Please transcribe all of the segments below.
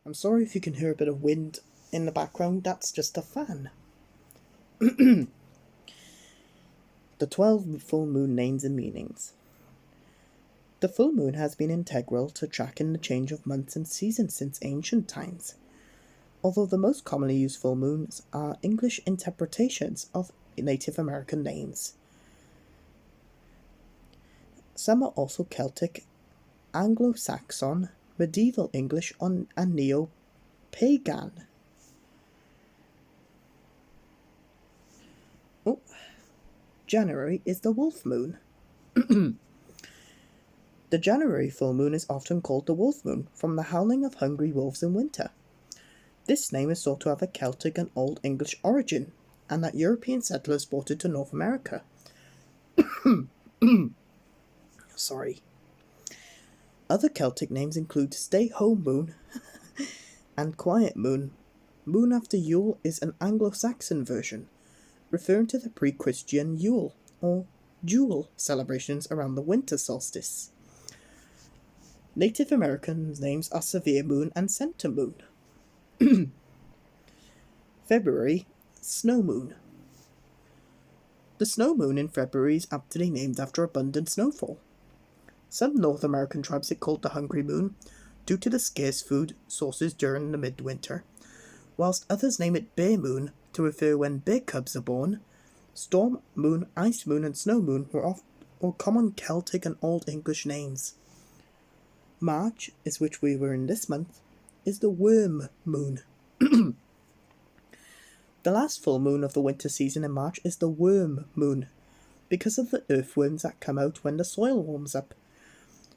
I'm sorry if you can hear a bit of wind in the background, that's just a fan. The 12 full moon names and meanings. The full moon has been integral to tracking the change of months and seasons since ancient times, although the most commonly used full moons are English interpretations of Native American names. Some are also Celtic, Anglo-Saxon, Medieval English, and Neo-Pagan. January is the wolf moon. The January full moon is often called the wolf moon, from the howling of hungry wolves in winter. This name is thought to have a Celtic and Old English origin, and that European settlers brought it to North America. Sorry. Other Celtic names include stay-home moon and quiet moon. Moon after Yule is an Anglo-Saxon version, referring to the pre-Christian Yule, or Jule, celebrations around the winter solstice. Native American names are Severe Moon and Center Moon. February, Snow Moon. The snow moon in February is aptly named after abundant snowfall. Some North American tribes it called the Hungry Moon, due to the scarce food sources during the midwinter, whilst others name it Bear Moon to refer when bear cubs are born. Storm Moon, Ice Moon, and Snow Moon were common Celtic and Old English names. March, is which we were in this month, is the Worm Moon. The last full moon of the winter season in March is the Worm Moon, because of the earthworms that come out when the soil warms up.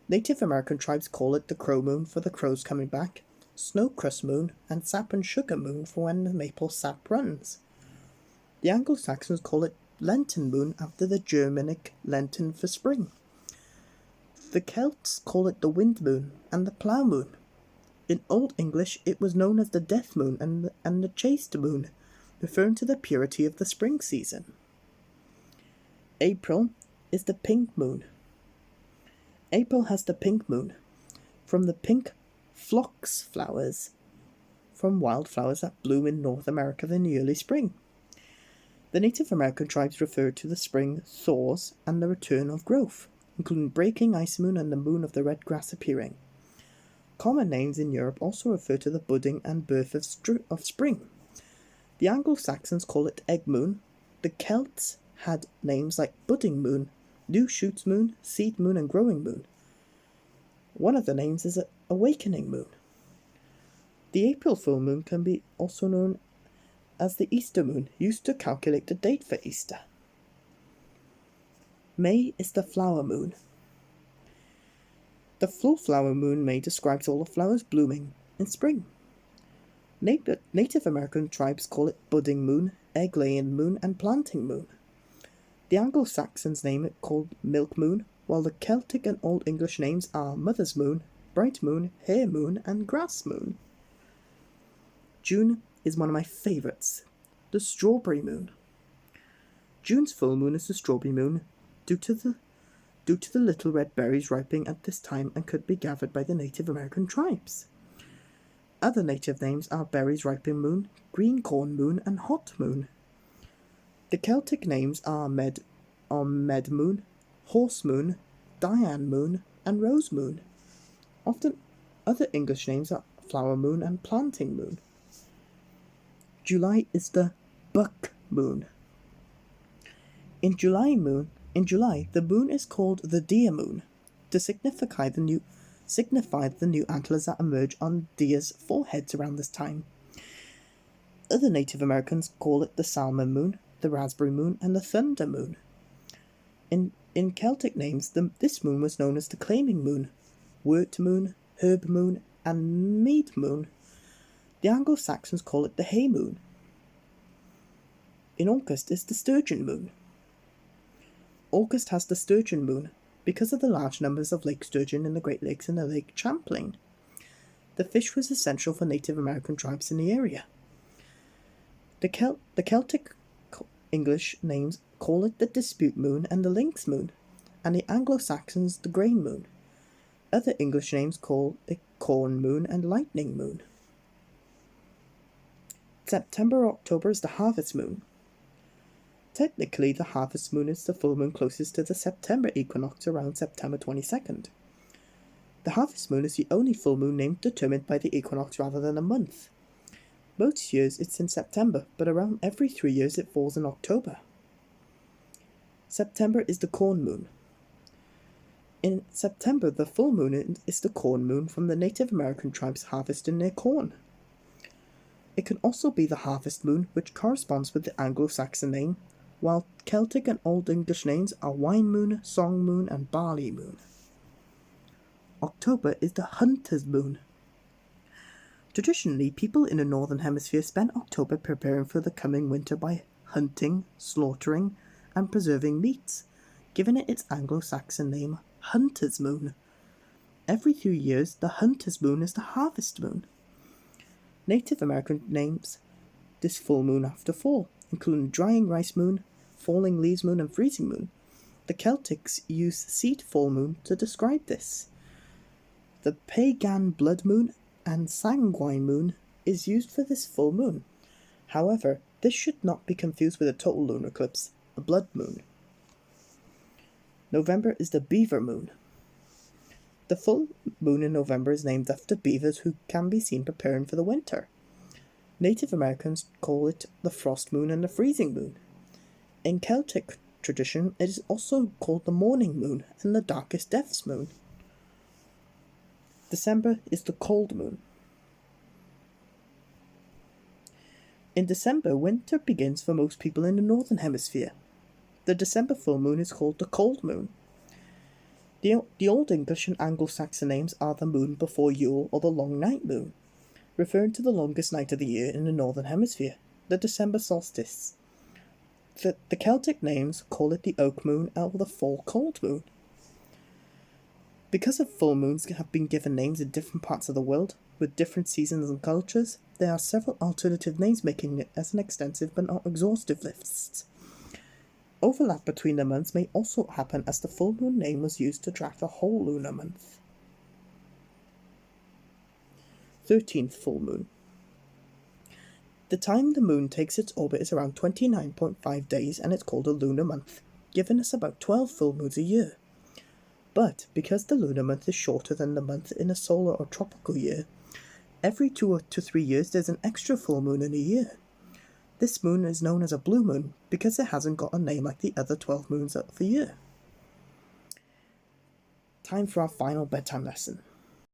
Native American tribes call it the Crow Moon for the crows coming back, Snow Crust Moon, and Sap and Sugar Moon for when the maple sap runs. The Anglo-Saxons call it Lenten Moon after the Germanic Lenten for spring. The Celts call it the Wind Moon and the Plough Moon. In Old English it was known as the Death Moon and the Chaste Moon, referring to the purity of the spring season. April is the Pink Moon. April has the pink moon, from the pink phlox flowers, from wildflowers that bloom in North America in the early spring. The Native American tribes refer to the spring thaws and the return of growth, including breaking ice moon and the moon of the red grass appearing. Common names in Europe also refer to the budding and birth of spring. The Anglo-Saxons call it egg moon. The Celts had names like budding moon, new shoots moon, seed moon, and growing moon. One of the names is awakening moon. The April full moon can be also known as the Easter moon, used to calculate the date for Easter. May is the flower moon. The full flower moon May describes all the flowers blooming in spring. Native American tribes call it budding moon, egg-laying moon, and planting moon. The Anglo-Saxons name it called milk moon, while the Celtic and Old English names are mother's moon, bright moon, hare moon, and grass moon. June is one of my favourites, the strawberry moon. June's full moon is the strawberry moon, due to the little red berries ripening at this time and could be gathered by the Native American tribes. Other native names are berries ripening moon, green corn moon, and hot moon. The Celtic names are Med moon, horse moon, Diane moon, and rose moon. Often other English names are flower moon and planting moon. July is the buck moon. In July, the moon is called the deer moon, to signify the new antlers that emerge on deer's foreheads around this time. Other Native Americans call it the salmon moon, the raspberry moon, and the thunder moon. In Celtic names, this moon was known as the claiming moon, wort moon, herb moon, and mead moon. The Anglo-Saxons call it the hay moon. In August is the sturgeon moon. August has the sturgeon moon because of the large numbers of lake sturgeon in the Great Lakes and the Lake Champlain. The fish was essential for Native American tribes in the area. The Celtic English names call it the dispute moon and the lynx moon, and the Anglo-Saxons the grain moon. Other English names call it corn moon and lightning moon. September or October is the harvest moon. Technically, the harvest moon is the full moon closest to the September equinox around September 22nd. The harvest moon is the only full moon name determined by the equinox rather than a month. Most years it's in September, but around every 3 years it falls in October. September is the corn moon. In September, the full moon is the corn moon from the Native American tribes harvesting their corn. It can also be the harvest moon, which corresponds with the Anglo-Saxon name, while Celtic and Old English names are wine moon, song moon, and barley moon. October is the hunter's moon. Traditionally, people in the Northern Hemisphere spend October preparing for the coming winter by hunting, slaughtering, and preserving meats, giving it its Anglo-Saxon name, hunter's moon. Every 3 years, the hunter's moon is the harvest moon. Native American names this full moon after fall, including drying rice moon, falling leaves moon, and freezing moon. The Celtics use seed full moon to describe this. The pagan blood moon and sanguine moon is used for this full moon. However, this should not be confused with a total lunar eclipse, a blood moon. November is the beaver moon. The full moon in November is named after beavers who can be seen preparing for the winter. Native Americans call it the frost moon and the freezing moon. In Celtic tradition, it is also called the morning moon and the darkest depths moon. December is the cold moon. In December, winter begins for most people in the Northern Hemisphere. The December full moon is called the cold moon. The Old English and Anglo-Saxon names are the moon before Yule or the long night moon, referring to the longest night of the year in the Northern Hemisphere, the December solstice. The Celtic names call it the oak moon or the fall cold moon. Because of full moons have been given names in different parts of the world, with different seasons and cultures, there are several alternative names making it as an extensive but not exhaustive list. Overlap between the months may also happen as the full moon name was used to track the whole lunar month. 13th full moon. The time the moon takes its orbit is around 29.5 days and it's called a lunar month, giving us about 12 full moons a year. But because the lunar month is shorter than the month in a solar or tropical year, every 2 to 3 years there's an extra full moon in a year. This moon is known as a blue moon because it hasn't got a name like the other 12 moons of the year. Time for our final bedtime lesson.